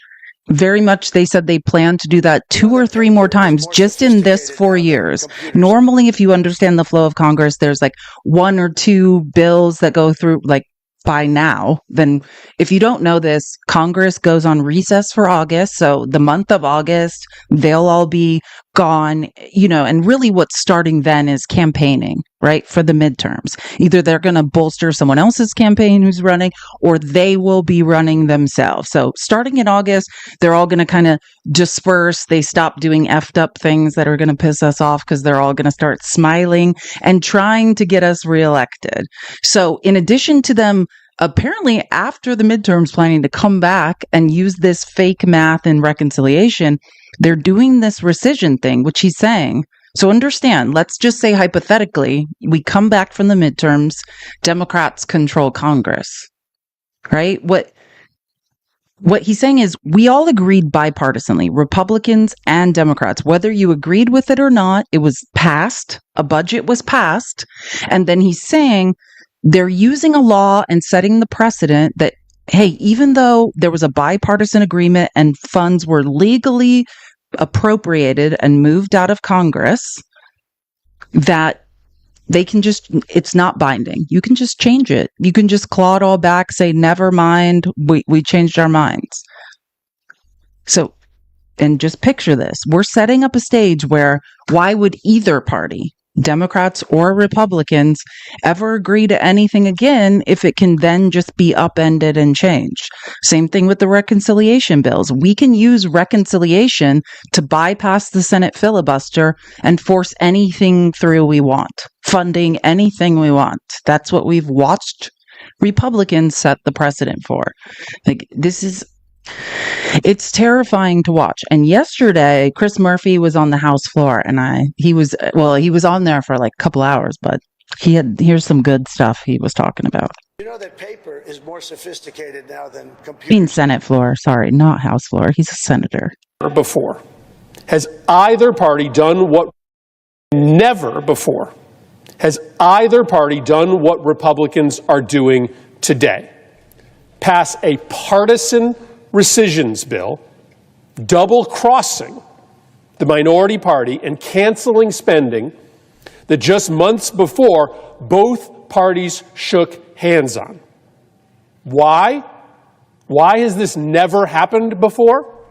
very much they said they plan to do that 2 or 3 more times just in this 4 years. Normally, if you understand the flow of Congress, there's like 1 or 2 bills that go through, like, by now. Then if you don't know this, Congress goes on recess for August. So the month of August, they'll all be gone, and really what's starting then is campaigning, right? For the midterms. Either they're going to bolster someone else's campaign who's running, or they will be running themselves. So starting in August, they're all going to kind of disperse. They stop doing effed up things that are going to piss us off because they're all going to start smiling and trying to get us reelected. So in addition to them apparently after the midterms planning to come back and use this fake math and reconciliation, they're doing this rescission thing, which he's saying. So understand, let's just say hypothetically, we come back from the midterms, Democrats control Congress, right? What he's saying is we all agreed bipartisanly, Republicans and Democrats, whether you agreed with it or not, it was passed, a budget was passed. And then he's saying they're using a law and setting the precedent that, hey, even though there was a bipartisan agreement and funds were legally appropriated and moved out of Congress, that they can just, it's not binding. You can just change it. You can just claw it all back, say, never mind, we changed our minds. So, and just picture this. We're setting up a stage where why would either party, Democrats or Republicans, ever agree to anything again if it can then just be upended and changed? Same thing with the reconciliation bills. We can use reconciliation to bypass the Senate filibuster and force anything through we want, funding anything we want. That's what we've watched Republicans set the precedent for. Like, this is, it's terrifying to watch. And yesterday, Chris Murphy was on the House floor, and he was on there for like a couple hours, but here's some good stuff he was talking about. You know that paper is more sophisticated now than computers. I mean Senate floor, sorry, not House floor. He's a senator. Before. Has either party done what never before? Has either party done what Republicans are doing today? Pass a partisan rescissions bill, double-crossing the minority party and canceling spending that just months before both parties shook hands on. Why? Why has this never happened before?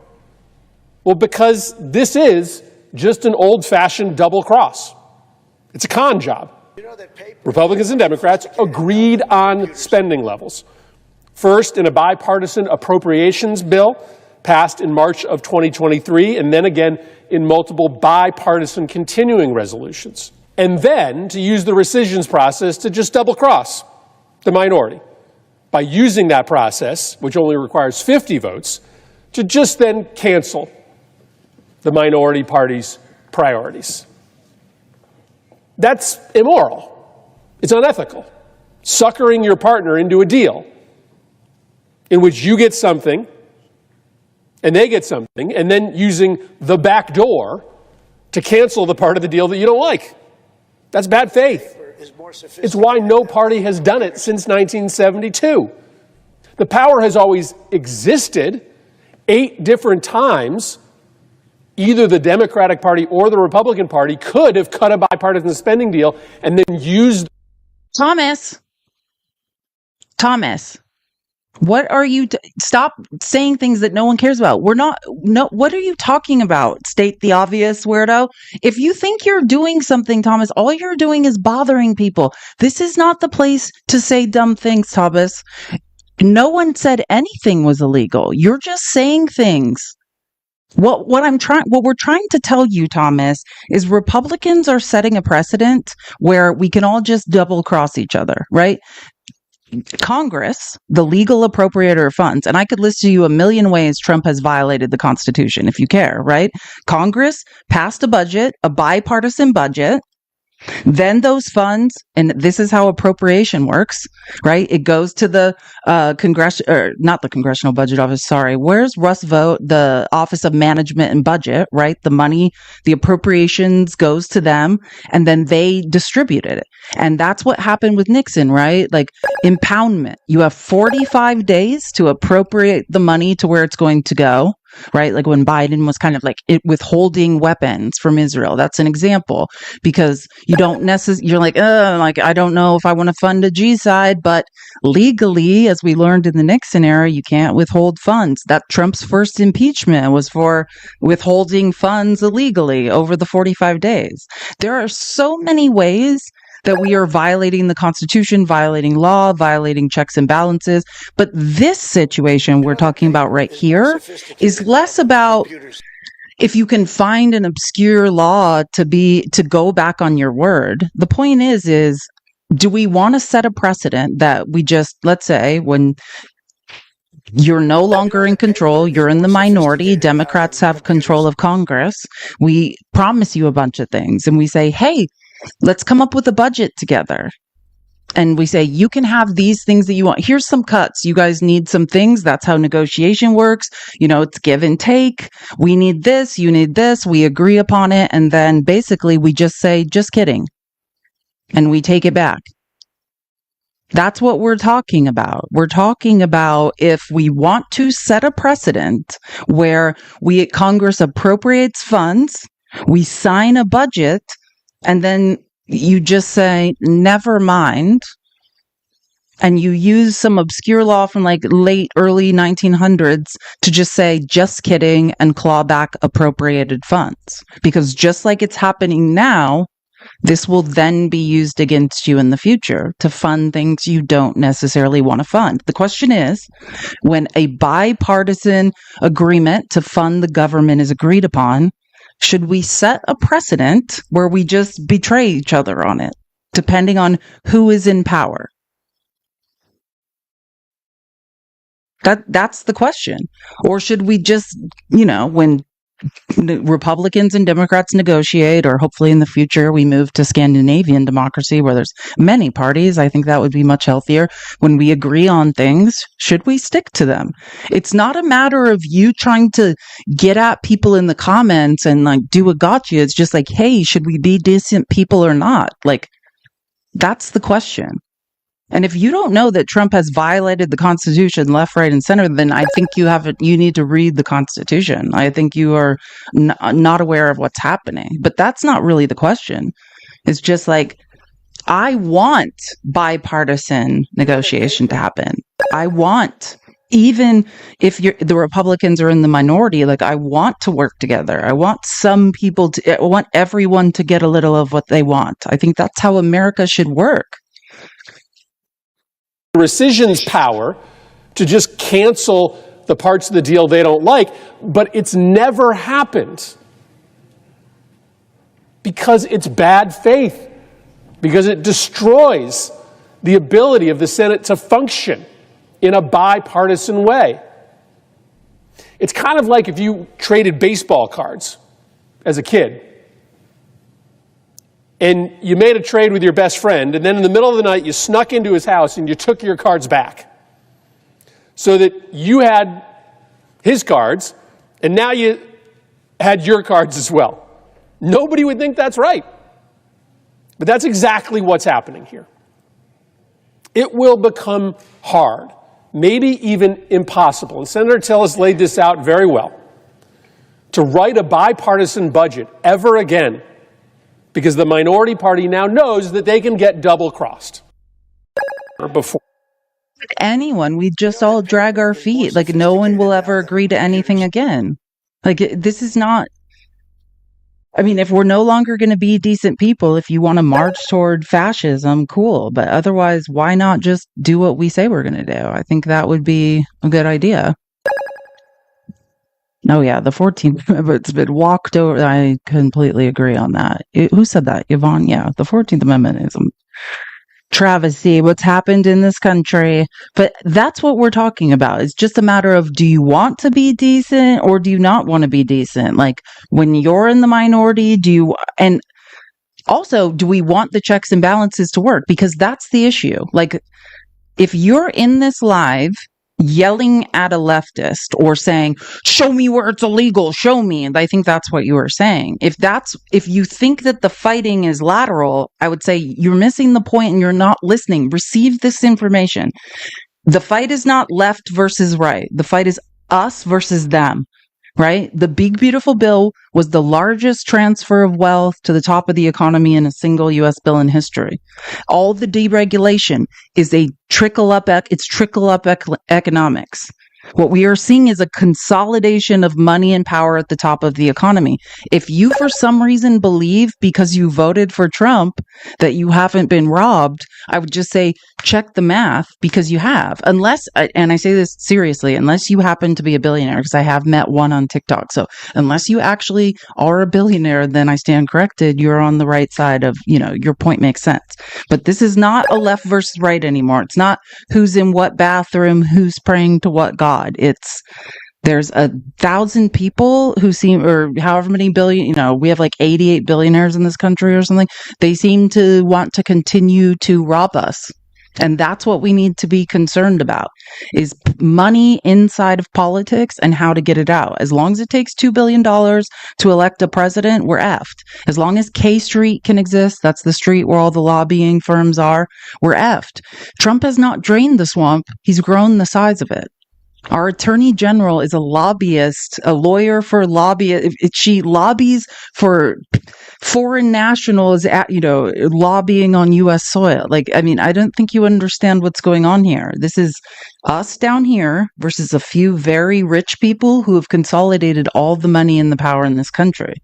Well, because this is just an old-fashioned double-cross. It's a con job. Republicans and Democrats agreed on spending levels. First, in a bipartisan appropriations bill passed in March of 2023, and then again in multiple bipartisan continuing resolutions. And then to use the rescissions process to just double-cross the minority by using that process, which only requires 50 votes, to just then cancel the minority party's priorities. That's immoral. It's unethical. Suckering your partner into a deal in which you get something and they get something, and then using the back door to cancel the part of the deal that you don't like. That's bad faith. It's why no party has done it since 1972. The power has always existed 8 different times. Either the Democratic Party or the Republican Party could have cut a bipartisan spending deal and then used. Thomas, what are you? Stop saying things that no one cares about. We're not. No. What are you talking about? State the obvious, weirdo. If you think you're doing something, Thomas, all you're doing is bothering people. This is not the place to say dumb things, Thomas. No one said anything was illegal. You're just saying things. What we're trying to tell you, Thomas, is Republicans are setting a precedent where we can all just double cross each other, right? Congress, the legal appropriator of funds, and I could list to you a million ways Trump has violated the Constitution if you care, right? Congress passed a budget, a bipartisan budget. Then those funds, and this is how appropriation works, right? It goes to the not the Congressional Budget Office, sorry. Where's Russ Vought? The Office of Management and Budget, right? The money, the appropriations goes to them, and then they distributed it. And that's what happened with Nixon, right? Like impoundment. You have 45 days to appropriate the money to where it's going to go. Right? Like when Biden was kind of like withholding weapons from Israel. That's an example because you don't necessarily, you're like, I don't know if I want to fund a G-side, but legally, as we learned in the Nixon era, you can't withhold funds. That Trump's first impeachment was for withholding funds illegally over the 45 days. There are so many ways that we are violating the Constitution, violating law, violating checks and balances. But this situation we're talking about right here is less about if you can find an obscure law to go back on your word. The point is do we want to set a precedent that we just, let's say, when you're no longer in control, you're in the minority, Democrats have control of Congress, we promise you a bunch of things and we say, hey, let's come up with a budget together. And we say, you can have these things that you want. Here's some cuts. You guys need some things. That's how negotiation works. It's give and take. We need this. You need this. We agree upon it. And then basically we just say, just kidding. And we take it back. That's what we're talking about. We're talking about if we want to set a precedent where Congress appropriates funds, we sign a budget, and then you just say, never mind. And you use some obscure law from like early 1900s to just say, just kidding, and claw back appropriated funds. Because just like it's happening now, this will then be used against you in the future to fund things you don't necessarily want to fund. The question is, when a bipartisan agreement to fund the government is agreed upon, should we set a precedent where we just betray each other on it, depending on who is in power? That's the question. Or should we just, when Republicans and Democrats negotiate, or hopefully in the future we move to Scandinavian democracy where there's many parties, I think that would be much healthier. When we agree on things, should we stick to them? It's not a matter of you trying to get at people in the comments and like do a gotcha. It's just like, hey, should we be decent people or not? Like, that's the question. And if you don't know that Trump has violated the Constitution left, right, and center, then I think you need to read the Constitution. I think you are not aware of what's happening. But that's not really the question. It's just like, I want bipartisan negotiation to happen. I want, even if the Republicans are in the minority, like I want to work together. I want I want everyone to get a little of what they want. I think that's how America should work. Rescission's power to just cancel the parts of the deal they don't like, but it's never happened because it's bad faith, because it destroys the ability of the Senate to function in a bipartisan way. It's kind of like if you traded baseball cards as a kid. And you made a trade with your best friend, and then in the middle of the night, you snuck into his house and you took your cards back so that you had his cards, and now you had your cards as well. Nobody would think that's right. But that's exactly what's happening here. It will become hard maybe even impossible, and Senator Tillis laid this out very well, to write a bipartisan budget ever again, because the minority party now knows that they can get double-crossed. Before anyone, we just all drag our feet. Like, no one will ever agree to anything again. Like, this is not, I mean, if we're no longer going to be decent people, if you want to march toward fascism, cool. But otherwise, why not just do what we say we're going to do? I think that would be a good idea. Oh, yeah, the 14th Amendment's been walked over. I completely agree on that. Who said that? Yvonne? Yeah, the 14th Amendment is travesty, what's happened in this country. But that's what we're talking about. It's just a matter of, do you want to be decent or do you not want to be decent? Like, when you're in the minority, and also, do we want the checks and balances to work? Because that's the issue. Like, if you're in this live yelling at a leftist or saying, show me where it's illegal, show me. And I think that's what you were saying. If you think that the fighting is lateral, I would say you're missing the point and you're not listening. Receive this information. The fight is not left versus right. The fight is us versus them, right? The big, beautiful bill was the largest transfer of wealth to the top of the economy in a single U.S. bill in history. All the deregulation is a trickle up economics. What we are seeing is a consolidation of money and power at the top of the economy. If you, for some reason, believe because you voted for Trump that you haven't been robbed, I would just say check the math, because you have. Unless, and I say this seriously, unless you happen to be a billionaire, because I have met one on TikTok. So unless you actually are a billionaire, then I stand corrected. You're on the right side of, your point makes sense. But this is not a left versus right anymore. It's not who's in what bathroom, who's praying to what God. There's 1,000 people who seem, or however many billion, we have like 88 billionaires in this country or something. They seem to want to continue to rob us. And that's what we need to be concerned about, is money inside of politics and how to get it out. As long as it takes $2 billion to elect a president, we're effed. As long as K Street can exist, that's the street where all the lobbying firms are, we're effed. Trump has not drained the swamp. He's grown the size of it. Our attorney general is a lobbyist, a lawyer for lobbyists. She lobbies for foreign nationals, lobbying on U.S. soil. I don't think you understand what's going on here. This is us down here versus a few very rich people who have consolidated all the money and the power in this country.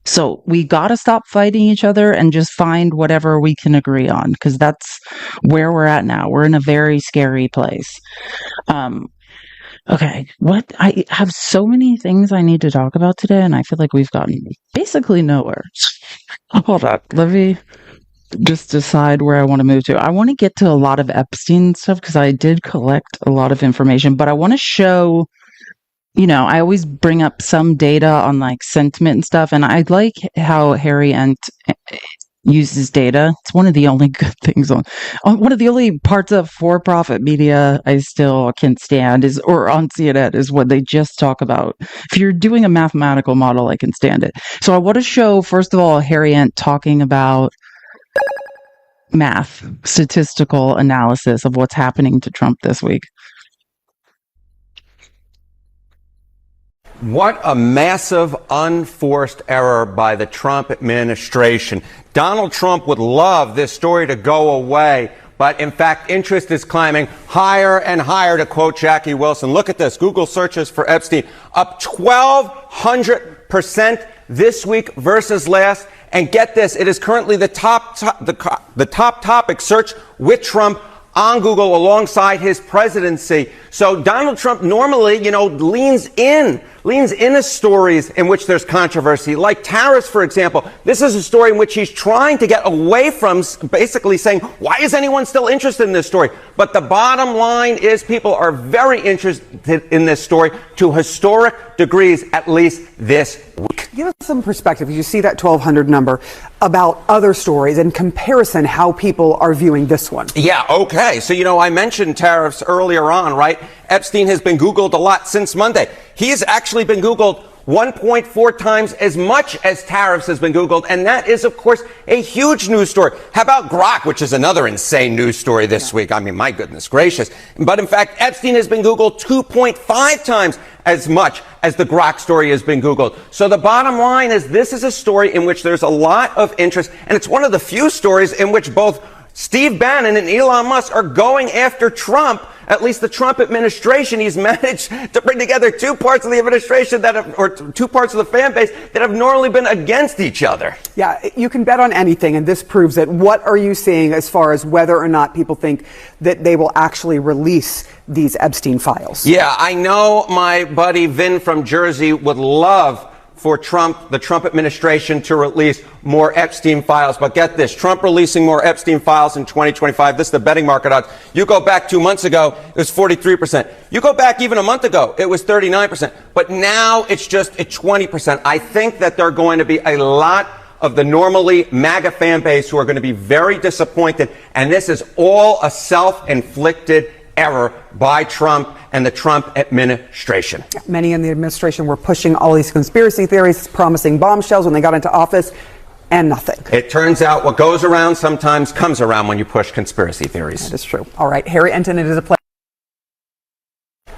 So we got to stop fighting each other and just find whatever we can agree on, because that's where we're at now. We're in a very scary place. Okay, I have so many things I need to talk about today, and I feel like we've gotten basically nowhere. Hold on, let me just decide where I want to move to. I want to get to a lot of Epstein stuff because I did collect a lot of information, but I want to show, I always bring up some data on like sentiment and stuff, and I like how Harry Ent uses data. It's one of the only good things on one of the only parts of for-profit media I still can stand or on CNN is when they just talk about, if you're doing a mathematical model, I can stand it. So I want to show, first of all, Harry Ent talking about math, statistical analysis of what's happening to Trump this week. What a massive unforced error by the Trump administration. Donald Trump would love this story to go away, but in fact, interest is climbing higher and higher, to quote Jackie Wilson. Look at this. Google searches for Epstein up 1,200% this week versus last. And get this, it is currently the top topic search with Trump on Google alongside his presidency. So Donald Trump normally, leans in stories in which there's controversy, like tariffs, for example. This is a story in which he's trying to get away from, basically saying, why is anyone still interested in this story? But the bottom line is people are very interested in this story to historic degrees, at least this week. Give us some perspective. You see that 1,200 number about other stories in comparison, how people are viewing this one. Yeah, okay. So, I mentioned tariffs earlier on, right? Epstein has been Googled a lot since Monday. He has actually been Googled 1.4 times as much as tariffs has been Googled. And that is, of course, a huge news story. How about Grok, which is another insane news story this week? I mean, my goodness gracious. But in fact, Epstein has been Googled 2.5 times as much as the Grok story has been Googled. So the bottom line is this is a story in which there's a lot of interest. And it's one of the few stories in which both Steve Bannon and Elon Musk are going after Trump. At least the Trump administration, he's managed to bring together two parts of the administration or two parts of the fan base that have normally been against each other. Yeah, you can bet on anything, and this proves it. What are you seeing as far as whether or not people think that they will actually release these Epstein files? Yeah, I know my buddy Vin from Jersey would love for the Trump administration to release more Epstein files. But get this, Trump releasing more Epstein files in 2025. This is the betting market odds. You go back 2 months ago, it was 43%. You go back even a month ago, it was 39%. But now it's just at 20%. I think that there are going to be a lot of the normally MAGA fan base who are going to be very disappointed. And this is all a self-inflicted error by Trump and the Trump administration. Many in the administration were pushing all these conspiracy theories, promising bombshells when they got into office, and nothing. It turns out what goes around sometimes comes around when you push conspiracy theories. That is true. All right, Harry Enton, it is a pleasure.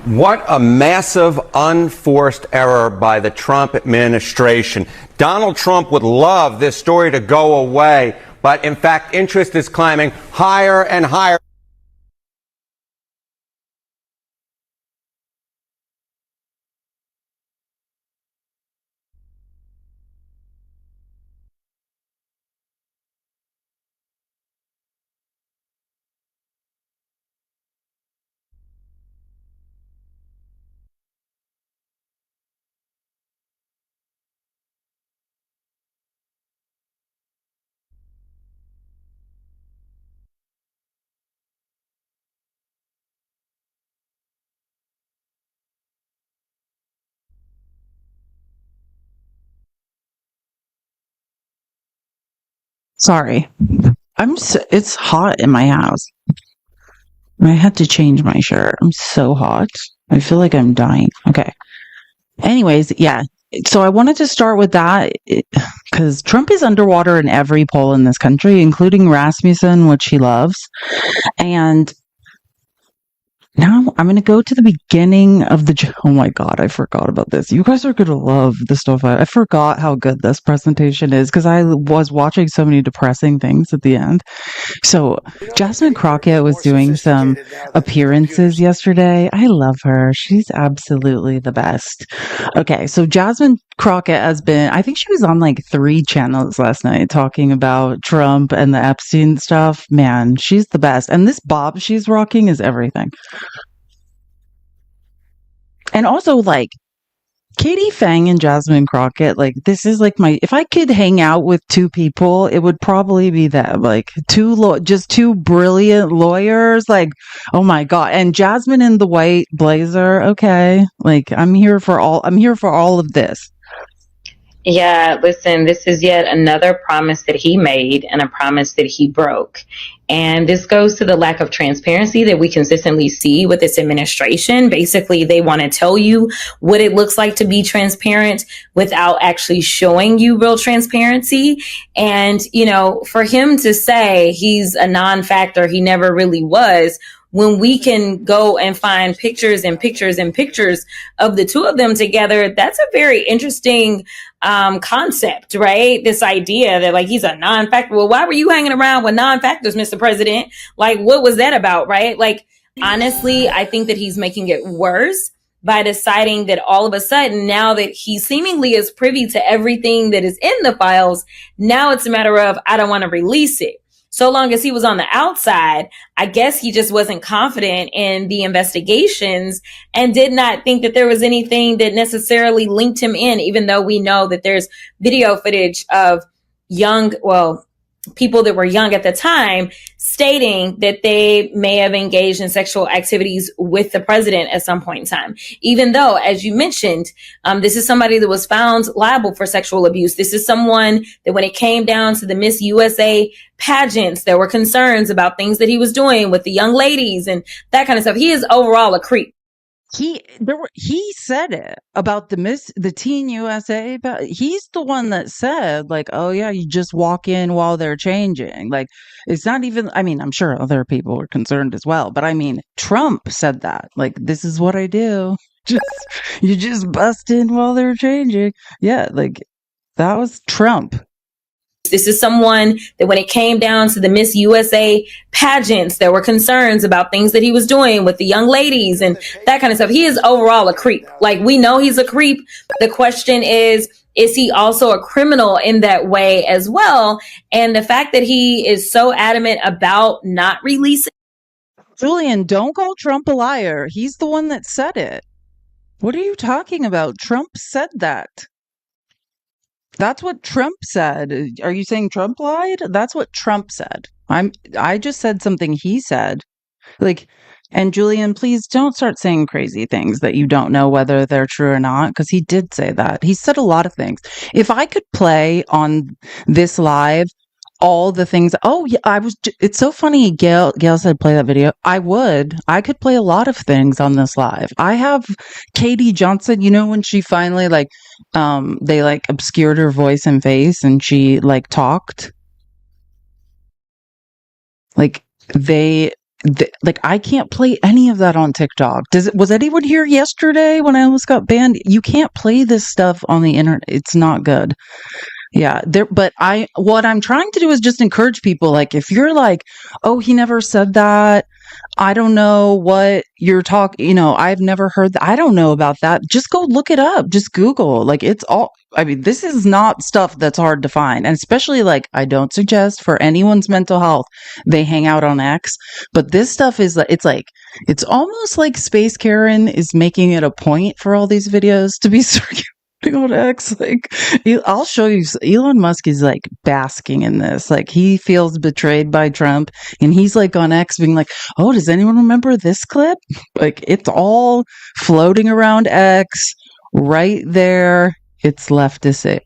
What a massive unforced error by the Trump administration. Donald Trump would love this story to go away, but in fact, interest is climbing higher and higher. Sorry. It's hot in my house. I had to change my shirt. I'm so hot. I feel like I'm dying. Okay. Anyways, yeah. So I wanted to start with that because Trump is underwater in every poll in this country, including Rasmussen, which he loves. And now I'm going to go to the beginning of oh my God, I forgot about this. You guys are going to love the stuff. I forgot how good this presentation is because I was watching so many depressing things at the end. So Jasmine Crockett was doing some appearances yesterday. I love her. She's absolutely the best. Okay, so Jasmine Crockett I think she was on like 3 channels last night talking about Trump and the Epstein stuff. Man, she's the best. And this bob she's rocking is everything. And also, like, Katie Fang and Jasmine Crockett, like, this is like if I could hang out with 2 people, it would probably be them. Like, just 2 brilliant lawyers. Like, oh my God. And Jasmine in the white blazer. Okay. Like, I'm here for all of this. Yeah, listen, this is yet another promise that he made and a promise that he broke. And this goes to the lack of transparency that we consistently see with this administration. Basically, they want to tell you what it looks like to be transparent without actually showing you real transparency. And, for him to say he's a non-factor, he never really was, when we can go and find pictures and pictures and pictures of the 2 of them together, that's a very interesting concept, right? This idea that like he's a non-factor. Well, why were you hanging around with non-factors, Mr. President? Like, what was that about, right? Like, honestly, I think that he's making it worse by deciding that all of a sudden, now that he seemingly is privy to everything that is in the files, now it's a matter of, I don't want to release it. So long as he was on the outside, I guess he just wasn't confident in the investigations and did not think that there was anything that necessarily linked him in, even though we know that there's video footage of people that were young at the time stating that they may have engaged in sexual activities with the president at some point in time. Even though, as you mentioned, this is somebody that was found liable for sexual abuse. This is someone that when it came down to the Miss USA pageants, there were concerns about things that he was doing with the young ladies and that kind of stuff. He is overall a creep. He said it about the Teen USA. But he's the one that said, like, oh yeah, you just walk in while they're changing. Like, it's not even. I mean, I'm sure other people were concerned as well, but I mean, Trump said that. Like, this is what I do. You just bust in while they're changing. Yeah, like that was Trump. This is someone that when it came down to the Miss USA pageants, there were concerns about things that he was doing with the young ladies and that kind of stuff. He is overall a creep. Like, we know he's a creep. The question is he also a criminal in that way as well? And the fact that he is so adamant about not releasing. Julian, don't call Trump a liar. He's the one that said it. What are you talking about? Trump said that. That's what Trump said. Are you saying Trump lied? That's what Trump said. I just said something he said. Like, and Julian, please don't start saying crazy things that you don't know whether they're true or not, because he did say that. He said a lot of things. If I could play on this live all the things. Oh yeah, it's so funny. Gail said play that video. I could play a lot of things on this live. I have Katie Johnson, when she finally they obscured her voice and face and she talked. I can't play any of that on TikTok. Was anyone here yesterday when I almost got banned? You can't play this stuff on the internet. It's not good. Yeah, what I'm trying to do is just encourage people. If you're oh, he never said that. I don't know what you're talking, I've never heard that. I don't know about that. Just go look it up. Just Google. This is not stuff that's hard to find. And especially I don't suggest for anyone's mental health, they hang out on X. But this stuff is, it's almost like Space Karen is making it a point for all these videos to be circulating on X. I'll show you. Elon Musk is basking in this. He feels betrayed by Trump, and he's on X being oh, does anyone remember this clip? It's all floating around X right there. It's leftist